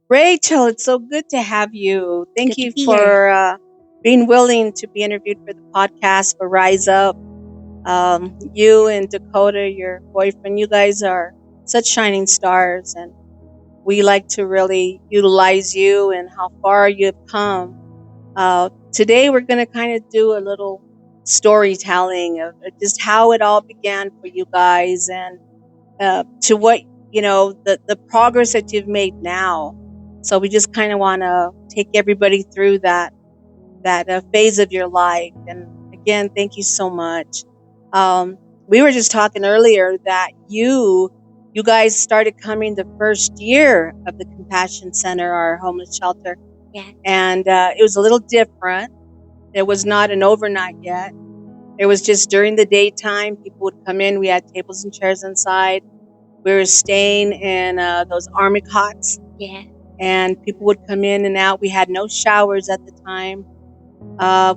Rachel, it's so good to have you. Thank Good to you be here. for being willing to be interviewed for the podcast for Rise Up. You and Dakota, your boyfriend, you guys are such shining stars, and we like to really utilize you and how far you've come. Today, we're going to kind of do a little storytelling of just how it all began for you guys and to what the progress that you've made now. So we just kind of want to take everybody through that phase of your life. And again, thank you so much. We were just talking earlier that you guys started coming the first year of the Compassion Center, our homeless shelter, Yeah. and it was a little different. It was not an overnight yet. It was just during the daytime. People would come in. We had tables and chairs inside. We were staying in those army cots, Yeah. and people would come in and out. We had no showers at the time.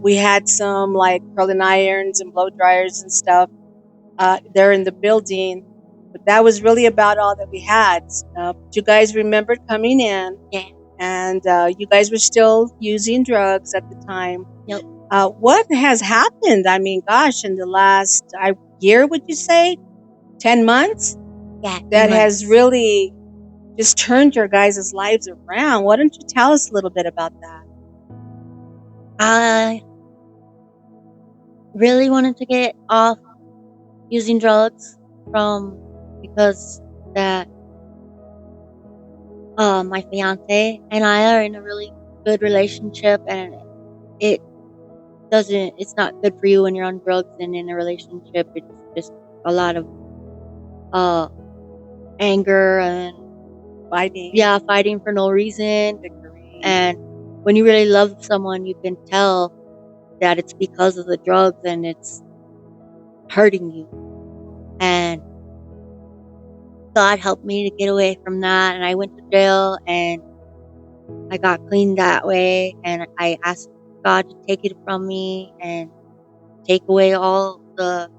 We had some like curling irons and blow dryers and stuff there in the building, but that was really about all that we had. You guys remembered coming in, Yeah. and you guys were still using drugs at the time. Yep. What has happened? I mean, gosh, in the last year, would you say 10 months? Yeah. That has really just turned your guys' lives around. Why don't you tell us a little bit about that? I really wanted to get off using drugs because that my fiance and I are in a really good relationship, and it it's not good for you when you're on drugs and in a relationship. It's just a lot of uh anger and fighting for no reason. And when you really love someone, you can tell that it's because of the drugs and it's hurting you. And God helped me to get away from that. And I went to jail and I got clean that way. And I asked God to take it from me and take away all the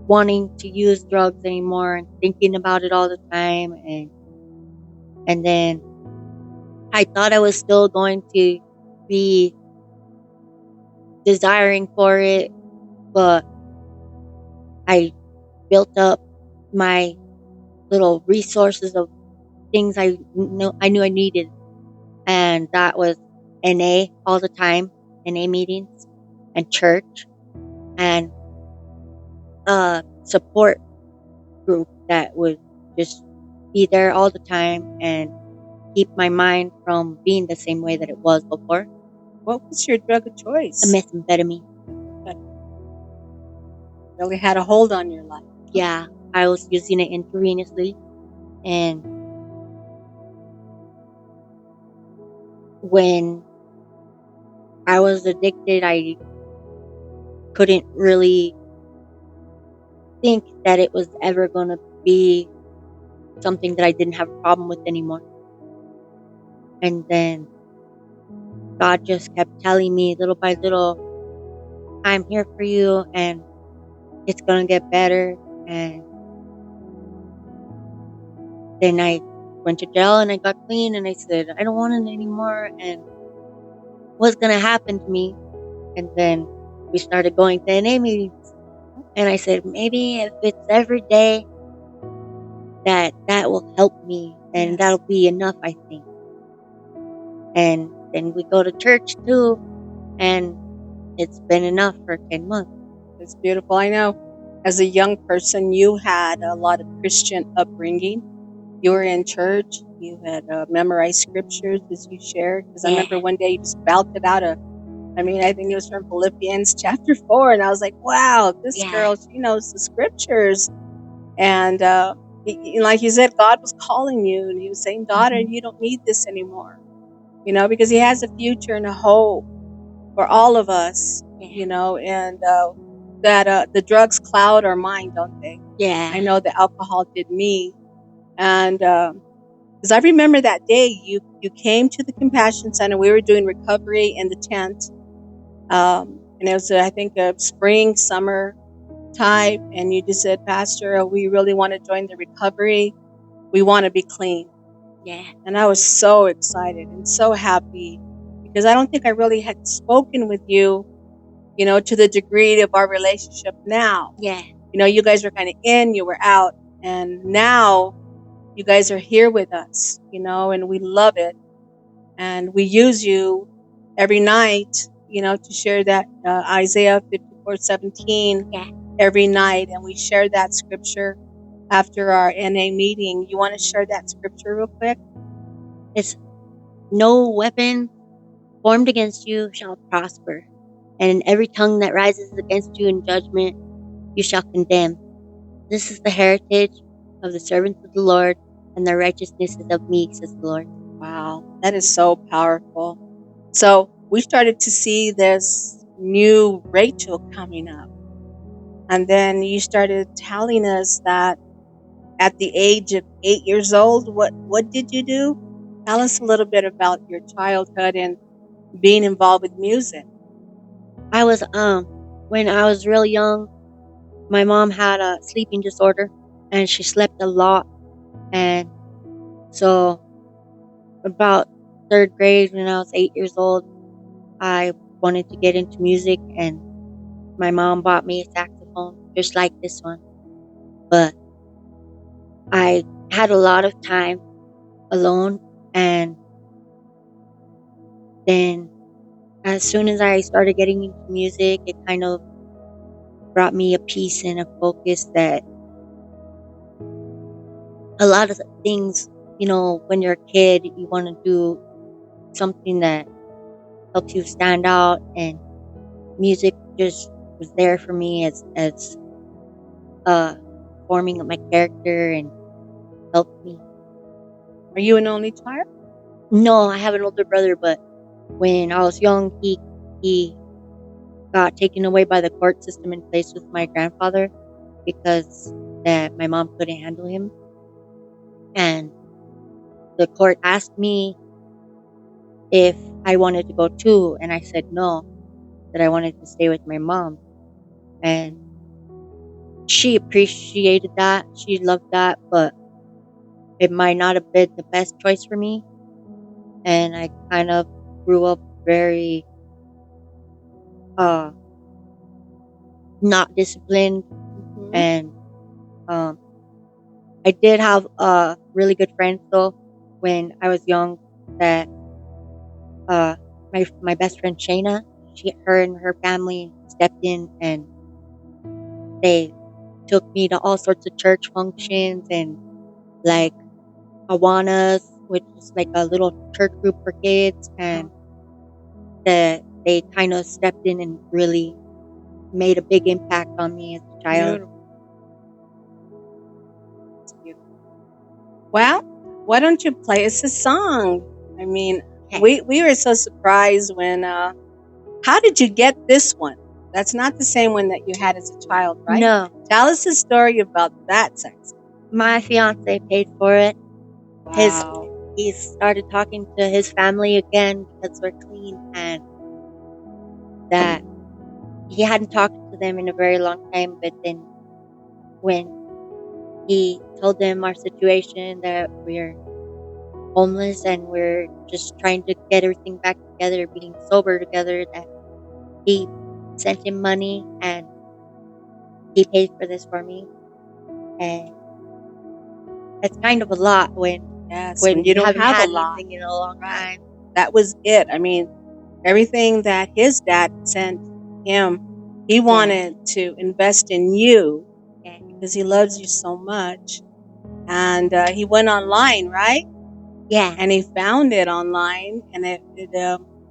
wanting to use drugs anymore and thinking about it all the time. And then I thought I was still going to be desiring for it, but I built up my little resources of things I knew I needed, and that was NA all the time, NA meetings, and church, and a support group that would just be there all the time and keep my mind from being the same way that it was before. What was your drug of choice? A methamphetamine. Really had a hold on your life. Yeah, I was using it intravenously, and when I was addicted, I couldn't really think that it was ever going to be something that I didn't have a problem with anymore. And then God just kept telling me little by little, I'm here for you and it's going to get better. And then I went to jail and I got clean and I said, I don't want it anymore. And what's going to happen to me? And then we started going to NA meetings. And I said, maybe if it's every day, that will help me. And that'll be enough, I think. And then we go to church too. And it's been enough for 10 months. It's beautiful. I know as a young person, you had a lot of Christian upbringing. You were in church. You had memorized scriptures, as you shared. Because I remember one day you just belted out I think it was from Philippians chapter 4. And I was like, wow, this girl, she knows the scriptures. And like you said, God was calling you. And he was saying, daughter, you don't need this anymore. Because he has a future and a hope for all of us, and that the drugs cloud our mind, don't they? Yeah. I know the alcohol did me. And because I remember that day you came to the Compassion Center. We were doing recovery in the tent. And it was, I think, a spring, summer type. And you just said, Pastor, we really want to join the recovery. We want to be clean. Yeah. And I was so excited and so happy because I don't think I really had spoken with you, to the degree of our relationship now. Yeah. You guys were kind of in, you were out, and now you guys are here with us, and we love it. And we use you every night, to share that Isaiah 54:17 Yeah. every night. And we share that scripture after our NA meeting. You want to share that scripture real quick? It's no weapon formed against you shall prosper, and every tongue that rises against you in judgment you shall condemn. This is the heritage of the servants of the Lord, and the righteousness is of me, says the Lord. Wow, that is so powerful. So we started to see this new Rachel coming up. And then you started telling us that at the age of 8 years old, what did you do? Tell us a little bit about your childhood and being involved with music. I was when I was real young, my mom had a sleeping disorder and she slept a lot, and so about third grade when I was 8 years old, I wanted to get into music, and my mom bought me a saxophone just like this one. But I had a lot of time alone, and then as soon as I started getting into music, it kind of brought me a peace and a focus that a lot of things, when you're a kid, you want to do something that helps you stand out, and music just was there for me as uh forming my character and helped me. Are you an only child? No, I have an older brother, but when I was young, he got taken away by the court system and placed with my grandfather because that my mom couldn't handle him. And the court asked me if I wanted to go too, and I said no, that I wanted to stay with my mom. And she appreciated that. She loved that, but it might not have been the best choice for me. And I kind of grew up very uh not disciplined, Hmm. and um I did have really good friends though when I was young, that uh my best friend Shayna, her and her family stepped in, and they took me to all sorts of church functions and like Awanas, which is like a little church group for kids, and that they kind of stepped in and really made a big impact on me as a child. Beautiful. It's beautiful. Well, why don't you play us a song? I mean, Okay. we were so surprised when. How did you get this one? That's not the same one that you had as a child, right? No, Tell us a story about that sex. my fiance paid for it. His Wow. he started talking to his family again because we're clean, and that he hadn't talked to them in a very long time. But then when he told them our situation, that we're homeless and we're just trying to get everything back together, being sober together, that he sent him money and he paid for this for me. And it's kind of a lot Yes, when when you you don't haven't have a had lot. anything in a long Right. time. That was it. I mean, everything that his dad sent him, he Yeah, wanted to invest in you yeah, because he loves you so much. And he went online, right? yeah, And he found it online, and it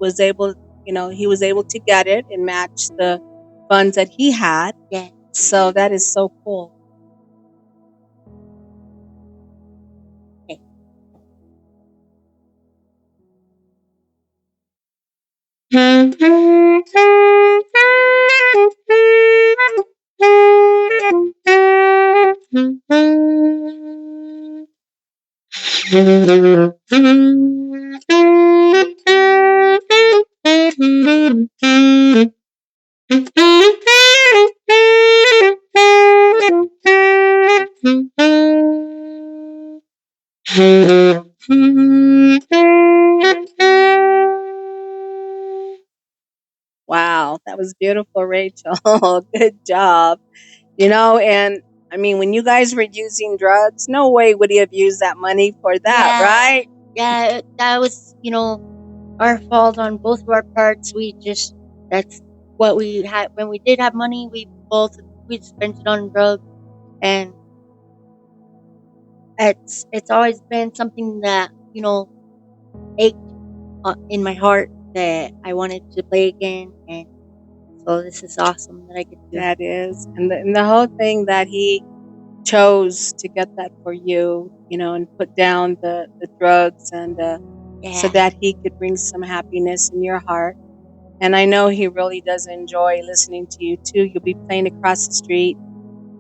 was able, he was able to get it and match the funds that he had. yeah. So that is so cool. Okay. Wow, that was beautiful, Rachel. Good job. And I mean, when you guys were using drugs, no way would he have used that money for that, Yeah, right? yeah, that was, our fault on both of our parts. That's what we had. When we did have money, we spent it on drugs, and it's always been something that, ached in my heart that I wanted to play again. And so this is awesome that I get to. That is. And the whole thing that he chose to get that for you, and put down the drugs and so Yeah, that he could bring some happiness in your heart. And I know he really does enjoy listening to you too. You'll be playing across the street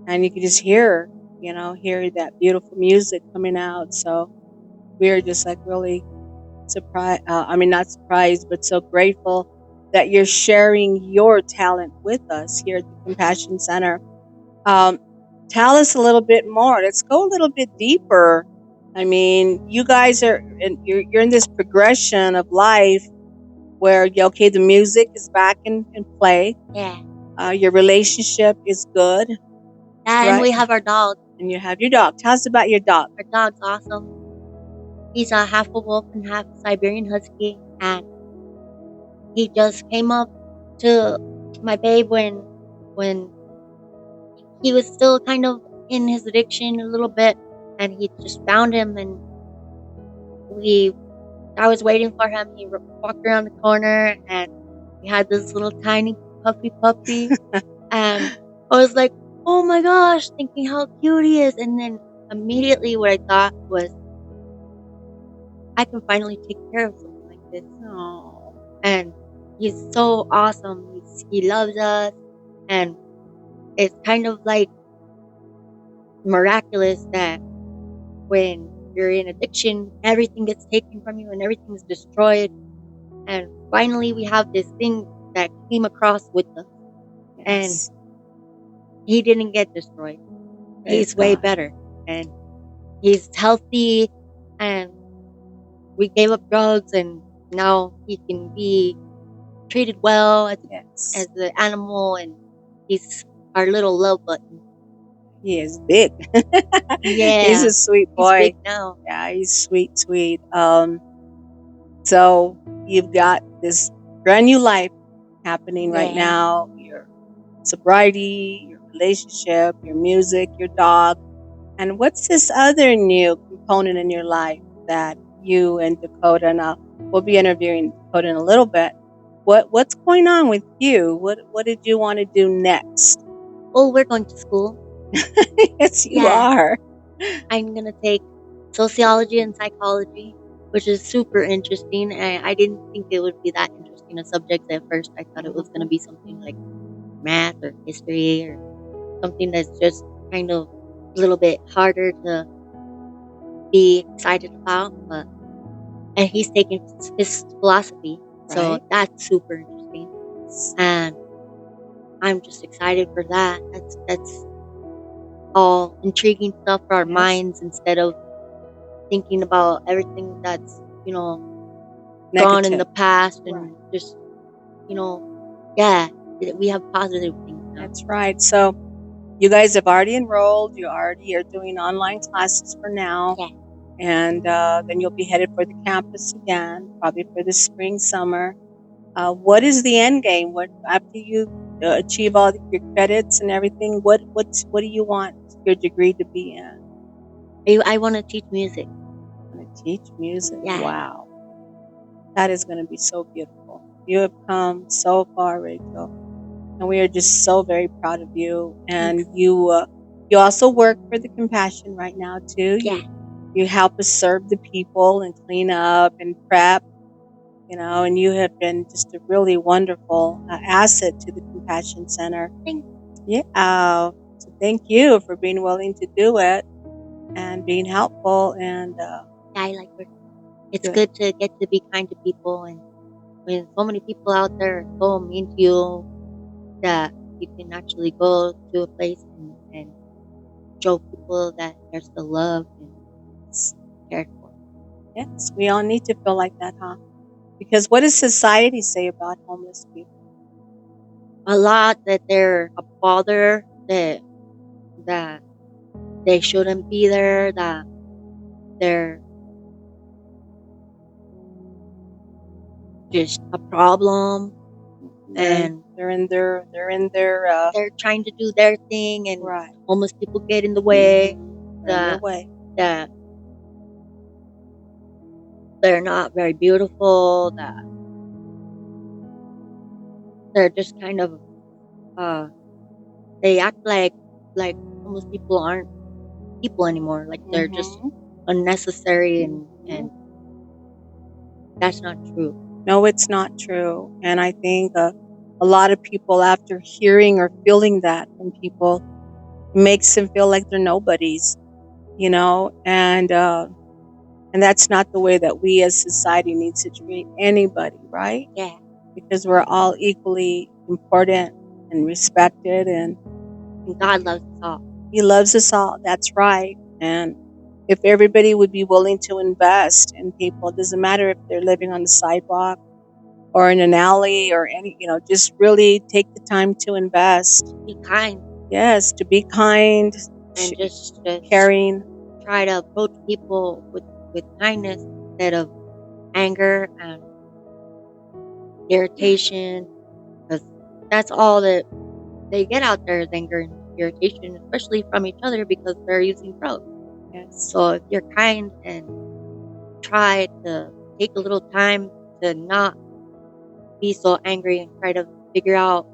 and you can just hear that beautiful music coming out. So we're just like really surprised. I mean, not surprised, but so grateful that you're sharing your talent with us here at the Compassion Center. Um, Tell us a little bit more. Let's go a little bit deeper. I mean, you guys you're in this progression of life where okay, the music is back in play. yeah. Your relationship is good, And right? we have our dog. And you have your dog. Tell us about your dog. Our dog's awesome. He's a half a wolf and half Siberian Husky, and he just came up to my babe when he was still kind of in his addiction a little bit, and he just found him, and we I was waiting for him. He walked around the corner, and we had this little tiny puffy puppy, and I was like, "Oh my gosh!" Thinking how cute he is, and then immediately what I thought was, I can finally take care of something like this. Oh, And he's so awesome. He loves us, and it's kind of like miraculous that when you're in addiction, everything gets taken from you and everything's destroyed. And finally, we have this thing that came across with us, and yes. he didn't get destroyed. Praise He's way God. better, and he's healthy, and we gave up drugs, and now he can be treated well as Yes. an animal, and he's our little love button. He is big. He's Yeah, a sweet he's boy. big now. Yeah, he's sweet, sweet. So you've got this brand new life happening right Yeah. now. Your sobriety, your relationship, your music, your dog. And what's this other new component in your life that you and Dakota, now we'll be interviewing Dakota in a little bit. What's going on with you? What did you want to do next? Oh, we're going to school. Yes, you Yeah, are. I'm gonna take sociology and psychology, which is super interesting. I didn't think it would be that interesting a subject at first. I thought it was gonna Mhm. be something like math or history or something that's just kind of a little bit harder to be excited about. But and he's taking his philosophy, so Right? that's super interesting. And I'm just excited for that. That's all intriguing stuff for our Yes. minds instead of thinking about everything that's, gone in Negative. the past Right. and just, you know, yeah, we have positive things now. That's right. So you guys have already enrolled. You already are doing online classes for now. Yeah. And then you'll be headed for the campus again, probably for the spring, summer. What is the end game? What after you achieve all your credits and everything? What do you want your degree to be in? I want to teach music. Want to teach music? Yeah. Wow, that is going to be so beautiful. You have come so far, Rachel, and we are just so very proud of you. Thanks. And you also work for the Compassion right now too. Yeah. You help us serve the people and clean up and prep. And you have been just a really wonderful asset to the Compassion Center. Thanks. Yeah. So thank you for being willing to do it and being helpful and Yeah, I like it. It's good. good to get to be kind to people, and when so many people out there are so mean to you that you can actually go to a place and show people that there's still love and cared for. Yes, we all need to feel like that, huh? Because what does society say about homeless people? A lot that they're a bother, that they shouldn't be there, that they're just a problem, They're and they're in their they're in their they're trying to do their thing, and right. homeless people get in the way. They're in their That way. that they're not very beautiful. That they're just kind of uh they act like homeless people aren't people anymore. Like they're just Hmm. unnecessary, and Hmm. that's not true. No, it's not true. And I think a lot of people, after hearing or feeling that from people, makes them feel like they're nobodies, and that's not the way that we as society needs to treat anybody, right? Yeah, Because we're all equally important and respected, and and God loves us all. He loves us all. That's right. And if everybody would be willing to invest in people, it doesn't matter if they're living on the sidewalk or in an alley or just really take the time to invest. Be kind, Yes, to be kind, and just caring. try to approach people with kindness instead of anger and irritation, because that's all that they get out there is anger and irritation, especially from each other because they're using drugs. Yes. So if you're kind and try to take a little time to not be so angry and try to figure out,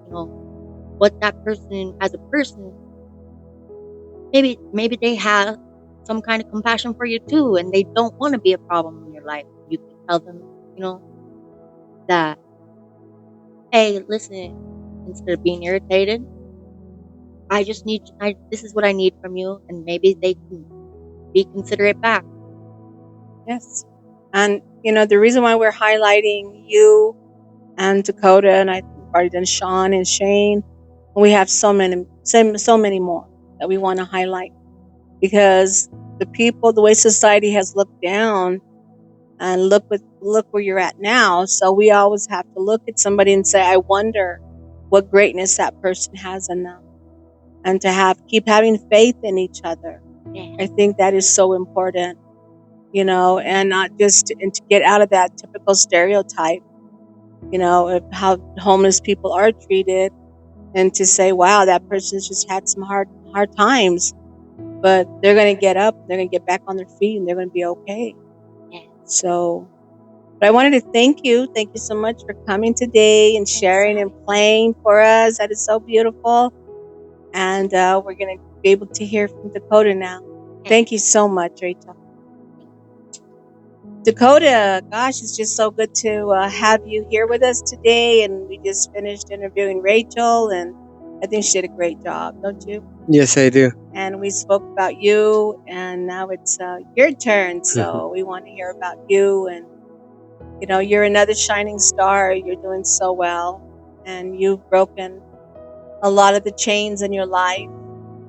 what that person as a person, maybe they have some kind of compassion for you too, and they don't want to be a problem in your life. You can tell them, that, hey, listen, instead of being irritated, this is what I need from you, and maybe they can be considerate back. Yes. And the reason why we're highlighting you and Dakota, and I think we've already done Sean and Shane, and we have so many more that we want to highlight, because the way society has looked down, and look where you're at now. So we always have to look at somebody and say, I wonder what greatness that person has in them, and to have keep having faith in each other. Yeah, I think that is so important, and not just and to get out of that typical stereotype, of how homeless people are treated, and to say, wow, that person's just had some hard times, but they're going to get up, they're going to get back on their feet, and they're going to be okay. yeah. So, but I wanted to thank you so much for coming today and Thanks for sharing and having me. playing for us. That is so beautiful. And we're going to be able to hear from Dakota now. Yeah, Thank you so much, Rachel. Dakota, gosh, it's just so good to have you here with us today. And we just finished interviewing Rachel, and I think she did a great job, don't you? Yes, I do. And we spoke about you, and now it's your turn. So we want to hear about you, and you're another shining star. You're doing so well, and you've broken a lot of the chains in your life,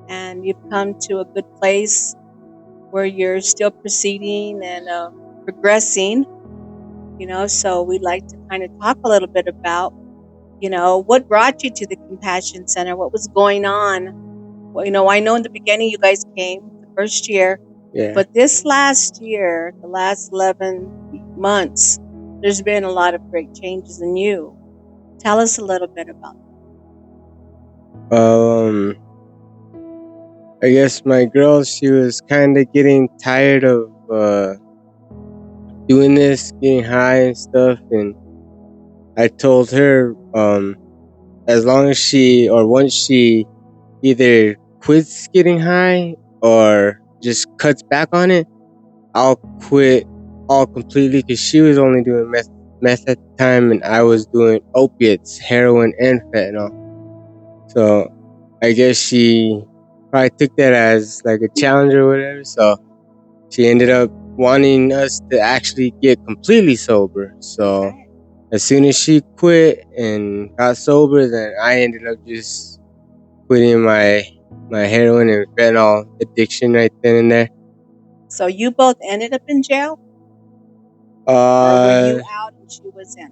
and you've come to a good place where you're still proceeding and progressing. So we'd like to kind of talk a little bit about, what brought you to the Compassion Center, what was going on. Well, I know in the beginning you guys came the first year, Yeah. but this last year, the last 11 months, there's been a lot of great changes in you. Tell us a little bit about Um, I guess my girl, she was kind of getting tired of doing this, getting high and stuff, and I told her, as long as she or once she either quits getting high or just cuts back on it, I'll quit all completely. Because she was only doing meth at the time, and I was doing opiates, heroin, and fentanyl. So I guess she probably took that as like a challenge or whatever. So she ended up wanting us to actually get completely sober. So that. as soon as she quit and got sober, then I ended up just quitting my heroin and fentanyl addiction right then and there. So you both ended up in jail? Or were you Uh, out and she was in?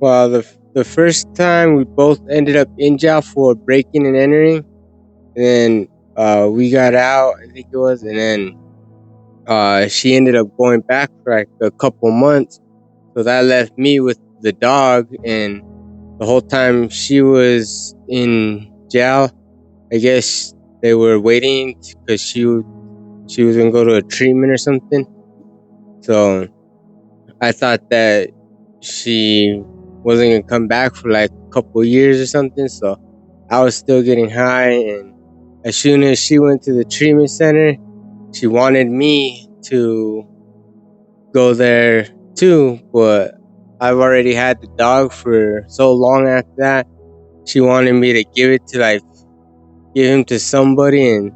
well, the first time we both ended up in jail for breaking and entering, and then we got out, I think it was, and then she ended up going back for like a couple months. So that left me with the dog, and the whole time she was in jail, I guess they were waiting because she was gonna go to a treatment or something. So I thought that she wasn't gonna come back for like a couple years or something. So I was still getting high, and as soon as she went to the treatment center, she wanted me to go there too, but I've already had the dog for so long after that. She wanted me to give him to somebody, and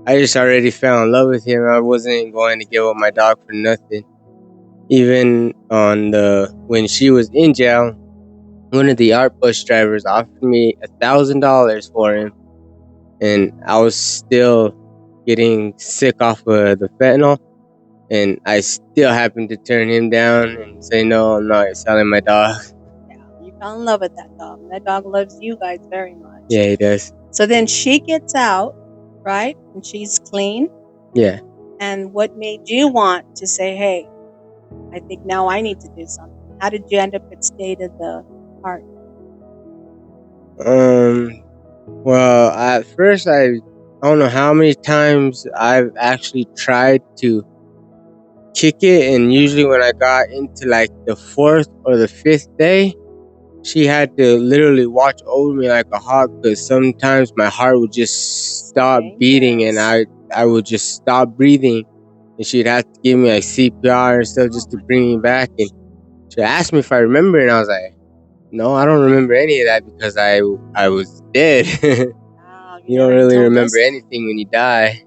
I just already fell in love with him. I wasn't going to give up my dog for nothing. Even on the when she was in jail, one of the art bus drivers offered me $1,000 for him, and I was still getting sick off of the fentanyl, and I still happened to turn him down and say no, I'm not selling my dog. Yeah, you fell in love with that dog. And that dog loves you guys very much. Yeah, he does. So then she gets out, right? And she's clean. Yeah. And what made you want to say, hey, I think now I need to do something? How did you end up at State of the Art? Um. Well, at first I don't know how many times I've actually tried to kick it, and usually when I got into like the fourth or the fifth day, she had to literally watch over me like a hawk because sometimes my heart would just stop beating and Dangerous. I would just stop breathing, and she'd have to give me like CPR and stuff Oh just to my bring me back. And gosh. she asked me if I remember, and I was like, no, I don't remember any of that because I was dead. Wow, you You don't never really told remember us that. anything when you die.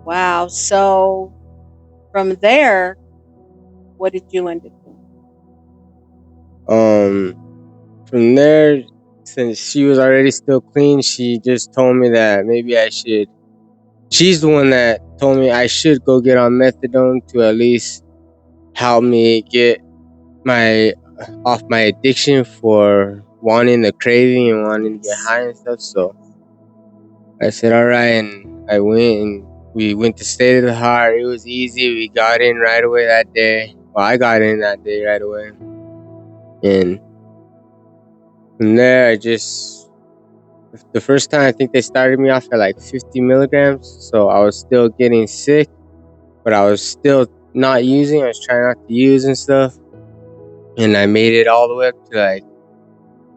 Wow. So from there, what did you end up doing? Um, from there, since she was already still clean, she just told me that maybe I should. She's the one that told me I should go get on methadone to at least help me get my off my addiction for wanting the craving and wanting to get Yes. high and stuff. So I said, all right, and I went and we went to State of the Heart. It was easy. We got in right away that day. Well, I got in that day right away, and from there, I just the first time I think they started me off at like 50 milligrams, so I was still getting sick, but I was still not using. I was trying not to use and stuff, and I made it all the way up to like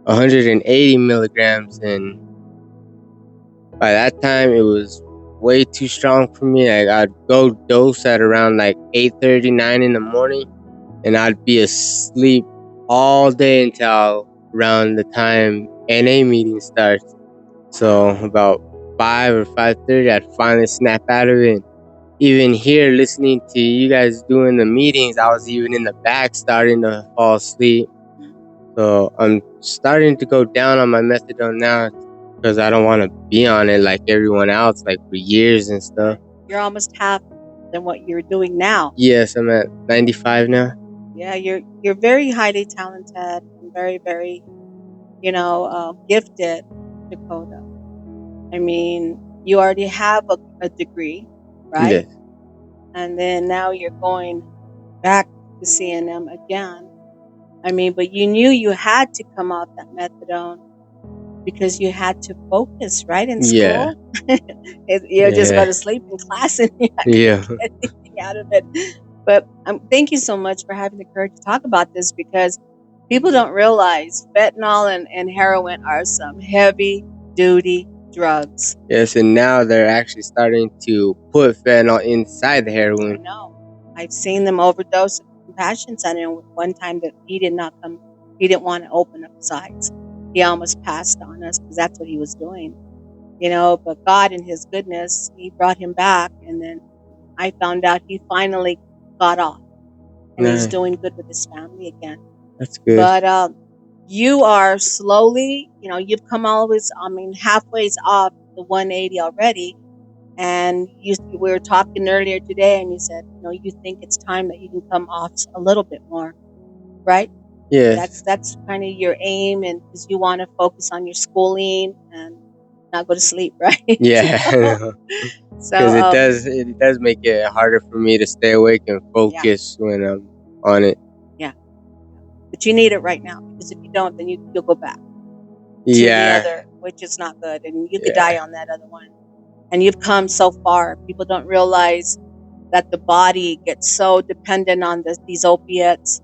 180 milligrams, and by that time it was way too strong for me. Like I'd go dose at around like 8:39 in the morning, and I'd be asleep all day until around the time NA meeting starts. So about 5 or 5:30, I'd finally snap out of it. Even here, listening to you guys doing the meetings, I was even in the back starting to fall asleep. So I'm starting to go down on my methadone now because I don't want to be on it like everyone else, like for years and stuff. You're almost half than what you're doing now. Yes, I'm at 95 now. Yeah, you're very highly talented and very, very, gifted, Dakota. I mean, you already have a degree, right? Yes, And then now you're going back to CNM again. I mean, but you knew you had to come off that methadone because you had to focus, right, in yeah, school. You just go yeah, to sleep in class and you're not going to yeah. get anything out of it. But thank you so much for having the courage to talk about this because people don't realize fentanyl and heroin are some heavy duty drugs. Yes, and now they're actually starting to put fentanyl inside the I heroin. know. I've seen them overdose at the compassion center. And one time that he did not come, he didn't want to open up sides. He almost passed on us because that's what he was doing, But God, in His goodness, He brought him back. And then I found out he finally got off and he's Nah, doing good with his family again. that's good. But you are slowly, you've come always, halfway off the 180 already. And we were talking earlier today, and you said, you think it's time that you can come off a little bit more, right? Yes. That's kind of your aim, and because you want to focus on your schooling and not go to sleep, right? Yeah. So, Because it does make it harder for me to stay awake and yeah, focus when I'm on it. yeah. But you need it right now, because if you don't, then you'll go back to the Yeah. other, which is not good, and you could die Yeah. on that other one. And you've come so far. People don't realize that the body gets so dependent on these opiates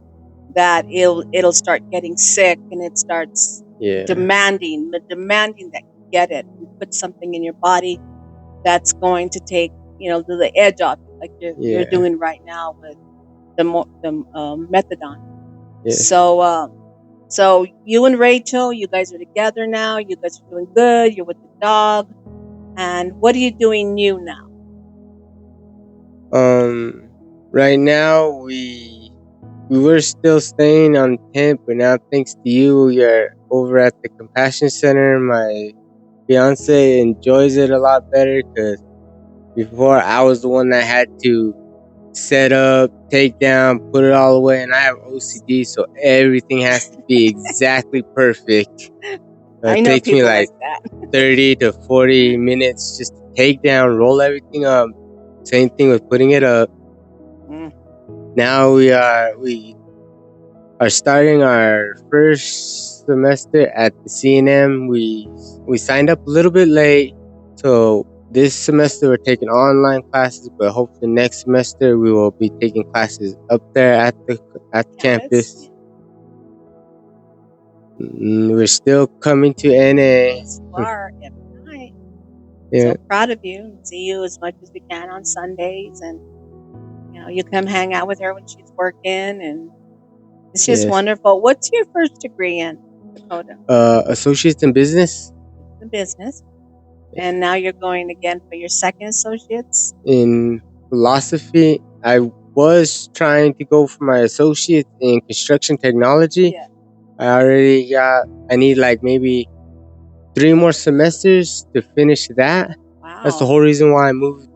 that it'll start getting sick, and it starts Yeah. demanding that you get it and put something in your body that's going to take the edge off it, like you're Yeah. doing right now with the methadone. Yes. So you and Rachel, you guys are together now. You guys are doing good. You're with the dog. And what are you doing new now? Um. Right now we were still staying on temp, but now thanks to you, we are over at the Compassion Center. My fiance enjoys it a lot better because before I was the one that had to set up, take down, put it all away, and I have OCD, so everything has to be exactly perfect. I It know takes me people like like that. 30 to 40 minutes just to take down, roll everything up. Same thing with putting it up. Mm, Now we are starting our first semester at the CNM. We signed up a little bit late, so this semester we're taking online classes, but hopefully next semester we will be taking classes up there at the campus. campus. We're still coming to NA. Yes, you are every night. Yeah, So proud of you, and see you as much as we can on Sundays, and you come hang out with her when she's working, and it's just yes. wonderful. What's your first degree in, Dakota? Associates in business The business. And now you're going again for your second associates. in philosophy. I was trying to go for my associate in construction technology. Yeah. I need like maybe 3 more semesters to finish that. That's the Wow. whole reason why I moved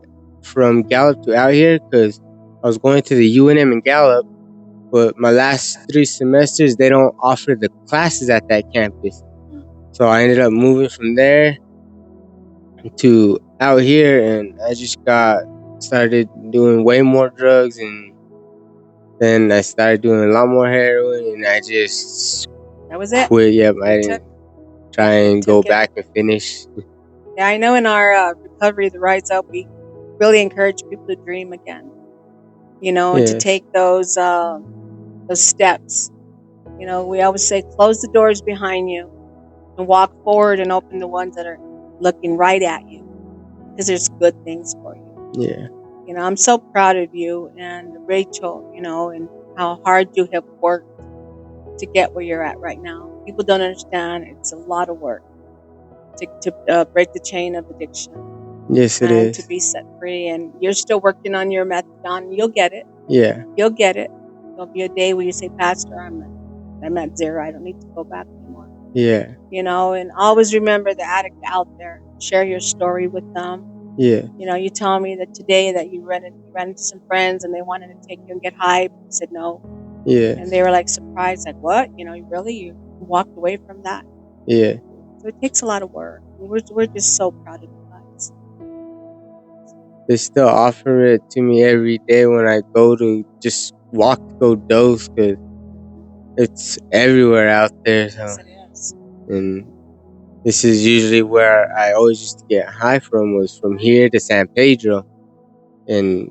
from Gallup to out here because I was going to the UNM in Gallup, but my last 3 semesters they don't offer the classes at that campus. So I ended up moving from there to out here, and I just got started doing way more drugs, and then I started doing a lot more heroin, and I just That was it. quit. Yep, I You took didn't try you and go took it. back and finish. Yeah, I know in our recovery, the Rise Up, we really encourage people to dream again. And to Yes, take those steps. We always say close the doors behind you and walk forward and open the ones that are looking right at you, because there's good things for you. yeah, I'm so proud of you and Rachel, and how hard you have worked to get where you're at right now. People don't understand it's a lot of work to break the chain of addiction yes, it and to is. be set free. And you're still working on your methadone. You'll get it. Yeah, You'll get it. There'll be a day where you say, Pastor, I'm at zero. I don't need to go back anymore. yeah, And always remember the addict out there. Share your story with them. yeah, You tell me that today that you ran into some friends and they wanted to take you and get high, but you said no. And yes, they were like surprised, like, what? You walked away from that. yeah. So it takes a lot of work. We're just so proud of you guys. They still offer it to me every day when I go to just walk to go dose because it's everywhere out there. So, Yes, it is. and this is usually where I always used to get high from was from Right. here to San Pedro, and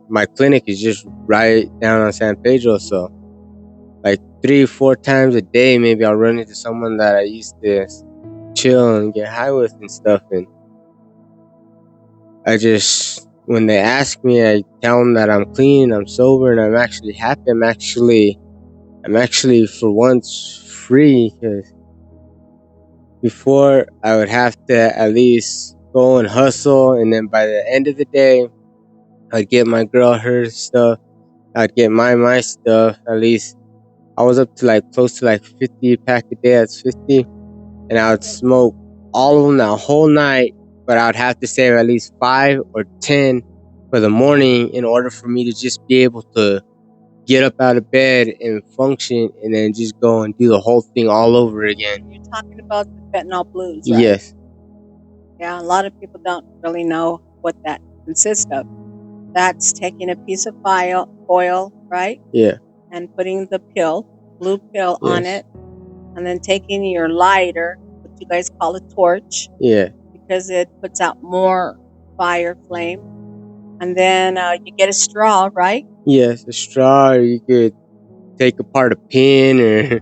my clinic is just right down on San Pedro. So, like 3 or 4 times a day, maybe I'll run into someone that I used to chill and get high with and stuff, and I just, when they ask me, I tell them that I'm clean, I'm sober, and I'm actually happy. I'm actually for once free because before I would have to at least go and hustle, and then by the end of the day, I'd get my girl her stuff, I'd get my stuff. At least I was up to like close to like 50 pack a day. That's 50, and I would smoke all of them that whole night. but I'd have to save at least 5 or 10 for the morning in order for me to just be able to get up out of bed and function, and then just go and do the whole thing all over again. You're talking about the fentanyl blues, right? Yes. Yeah, a lot of people don't really know what that consists of. That's taking a piece of foil, right? Yeah. And putting the blue pill on Yes. it, and then taking your lighter, what you guys call a torch, Yeah. because it puts out more fire flame. And then you get a straw, right? Yes. A straw, or you could take apart a pin, or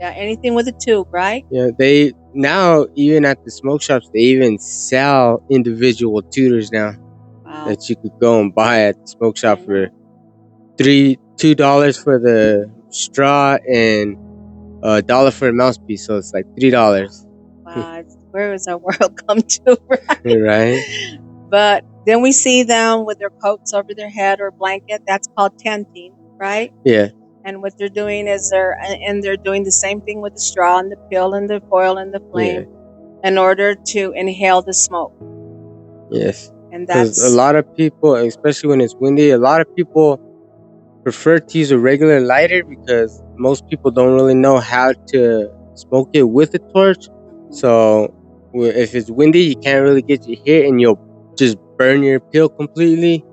Yeah, anything with a tube, right? yeah. They now, even at the smoke shops, they even sell individual tutors now Wow. that you could go and buy at the smoke shop I for know. $2 for the straw and $1 for a mouthpiece. So it's like $3. Wow, where has our world come to, right? Right? But then we see them with their coats over their head or blanket. That's called tenting, right? Yeah. And what they're doing is they're doing the same thing with the straw and the pill and the foil and the Yeah. flame in order to inhale the smoke. Yes. And Because a that's lot of people, especially when it's windy, a lot of people prefer to use a regular lighter because most people don't really know how to smoke it with a torch. So if it's windy, you can't really get your hit, and you'll just burn your pill completely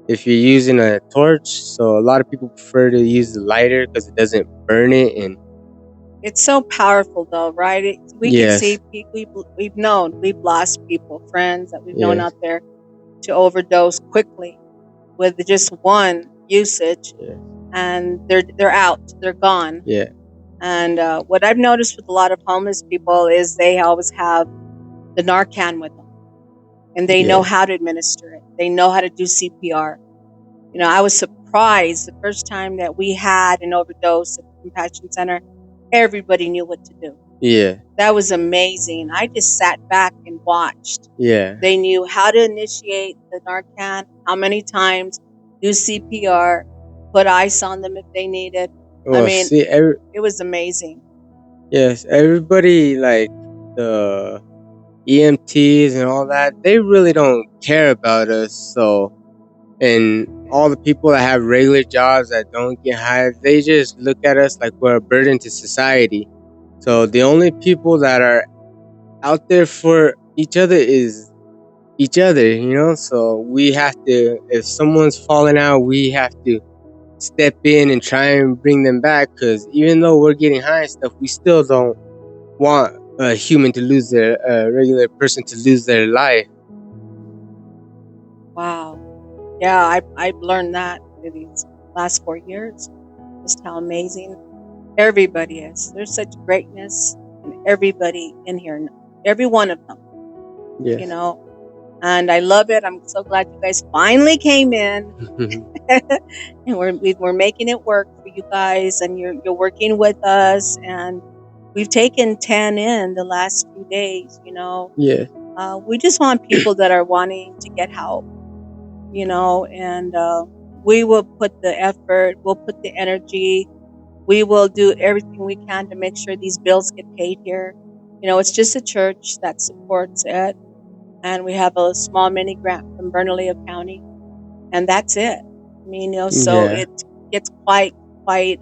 if you're using a torch. So a lot of people prefer to use the lighter because it doesn't burn it. And it's so powerful, though, right? We can see yes, we've lost people, friends that we've known yes, out there to overdose quickly with just one usage, yeah, and they're out, they're gone. yeah, And what I've noticed with a lot of homeless people is they always have the Narcan with them, and they know yeah, how to administer it. They know how to do CPR. You know, I was surprised the first time that we had an overdose at the Compassion Center. Everybody knew what to do. yeah, That was amazing. I just sat back and watched. yeah. They knew how to initiate the Narcan, how many times, do CPR, put ice on them if they needed. I Well, mean, see, it was amazing. yes, everybody, like the EMTs and all that, they really don't care about us. So, and all the people that have regular jobs that don't get hired, they just look at us like we're a burden to society. So the only people that are out there for each other is each other, you know? So we have to, if someone's falling out, we have to step in and try and bring them back, because even though we're getting high and stuff, we still don't want a human to lose their a regular person to lose their life. Wow. Yeah, I've learned that through these last 4 years, just how amazing everybody is. There's such greatness in everybody in here, every one of them, you Yes. know. And I love it. I'm so glad you guys finally came in, and we're making it work for you guys, and you're working with us, and we've taken 10 in the last few days. You know, Yeah. we just want people that are wanting to get help. You know, and we will put the effort, we'll put the energy, we will do everything we can to make sure these bills get paid here. You know, it's just a church that supports it, and we have a small mini grant from Bernalillo County, and that's it. I mean, you know, so Yeah. it gets quite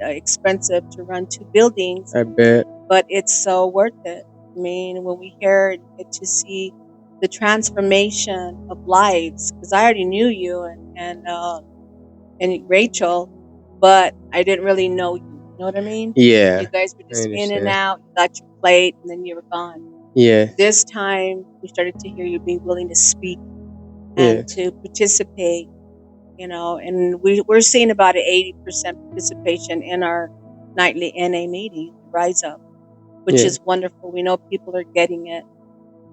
expensive to run two buildings, I bet. but it's so worth it. I mean, when we hear and get to see the transformation of lives, because I already knew you and Rachel, but I didn't really know you. You know what I mean? Yeah. You guys were I just in and understand. out. You got your plate, and then you were gone. Yes. This time, we started to hear you be willing to speak and Yes. to participate. You know, and we're seeing about an 80% participation in our nightly NA meeting, Rise Up, which Yeah. is wonderful. We know people are getting it,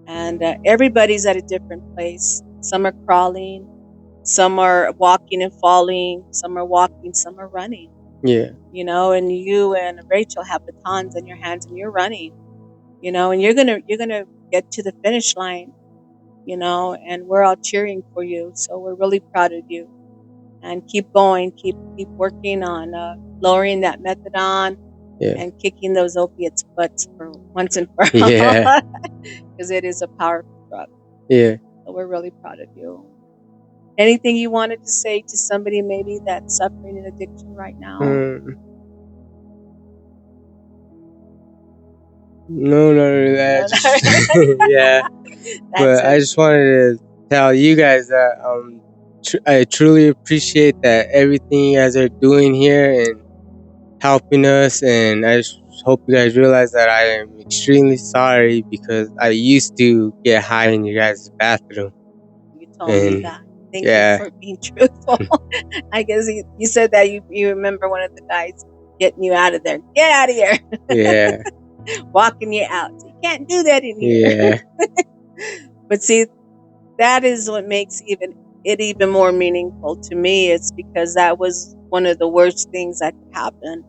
and everybody's at a different place. Some are crawling, some are walking and falling, some are walking, some are running. Yeah. You know, and you and Rachel have batons in your hands, and you're running. You know, and you're gonna get to the finish line. You know, and we're all cheering for you. So we're really proud of you, and keep going, keep working on lowering that methadone Yeah. and kicking those opiates butts for once and for all, Yeah. because it is a powerful drug. Yeah. So we're really proud of you. Anything you wanted to say to somebody maybe that's suffering an addiction right now? Mm, no, not really that. No, Just no. yeah. That's But I just okay. wanted to tell you guys that I truly appreciate that everything you guys are doing here and helping us. And I just hope you guys realize that I am extremely sorry because I used to get high in your guys' bathroom. You told me And that. Thank you yeah, for being truthful. I guess you said that you remember one of the guys getting you out of there. Get out of here, yeah, walking you out. So you can't do that in here. yeah, But see, that is what makes even more meaningful to me. It's because that was one of the worst things that could happen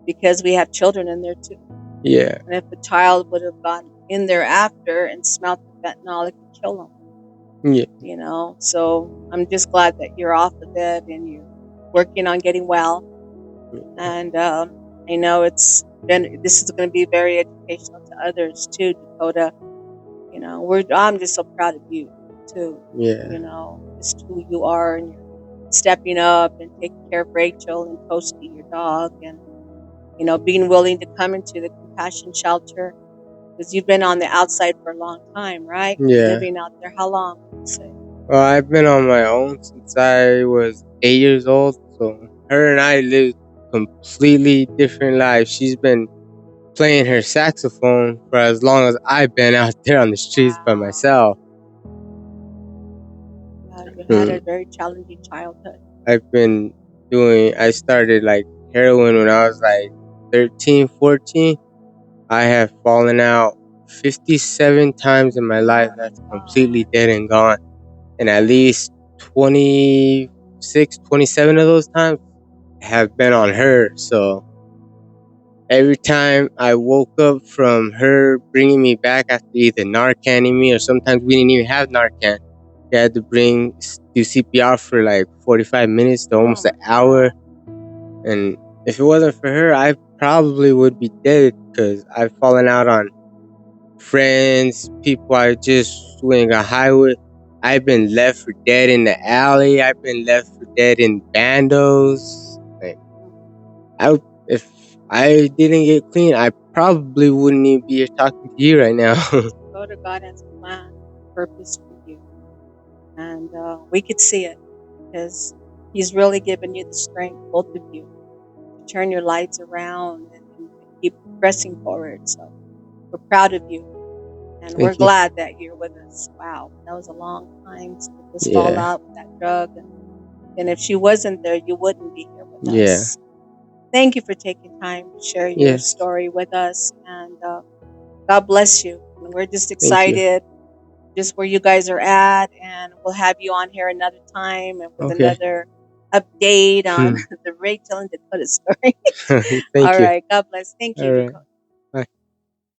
because we have children in there too. yeah, And if a child would have gone in there after and smelt the fentanyl, it could kill them. yeah, So I'm just glad that you're off of it and you're working on getting well. And I know this is going to be very educational to others too, Dakota. I'm just so proud of you too. yeah, Just who you are, and you're stepping up and taking care of Rachel and Toasty, your dog, and being willing to come into the compassion shelter because you've been on the outside for a long time, right? yeah. Living out there, how long would you say? Well, I've been on my own since I was 8 years old. So her and I lived completely different lives. She's been playing her saxophone for as long as I've been out there on the streets by Wow. myself. You had Mm, a very challenging childhood. I started like heroin when I was like 13, 14. I have fallen out 57 times in my life. That's Wow. completely dead and gone. And at least 26, 27 of those times have been on her. So every time I woke up from her bringing me back after either Narcaning me or sometimes we didn't even have Narcan. They had to do CPR for like 45 minutes to Oh almost an my hour. God. And if it wasn't for her, I probably would be dead because I've fallen out on friends, people I just went and got high with. I've been left for dead in the alley. I've been left for dead in bandos. Like if I didn't get clean, I probably wouldn't even be here talking to you right now. Dakota, God has a plan, purpose for you. And we could see it because He's really given you the strength, both of you, to turn your lives around and keep pressing forward. So we're proud of you. And we're Thank you. glad that you're with us. Wow, that was a long time to this Yeah, fallout with that drug. And if she wasn't there, you wouldn't be here with yeah, us. Thank you for taking time to share your yes. story with us. And God bless you. And we're just Thank you. excited just where you guys are at. And we'll have you on here another time and with Okay. another update on the Rachel and Dakota story. Thank All you. right. God bless. Thank All you, right. Dakota.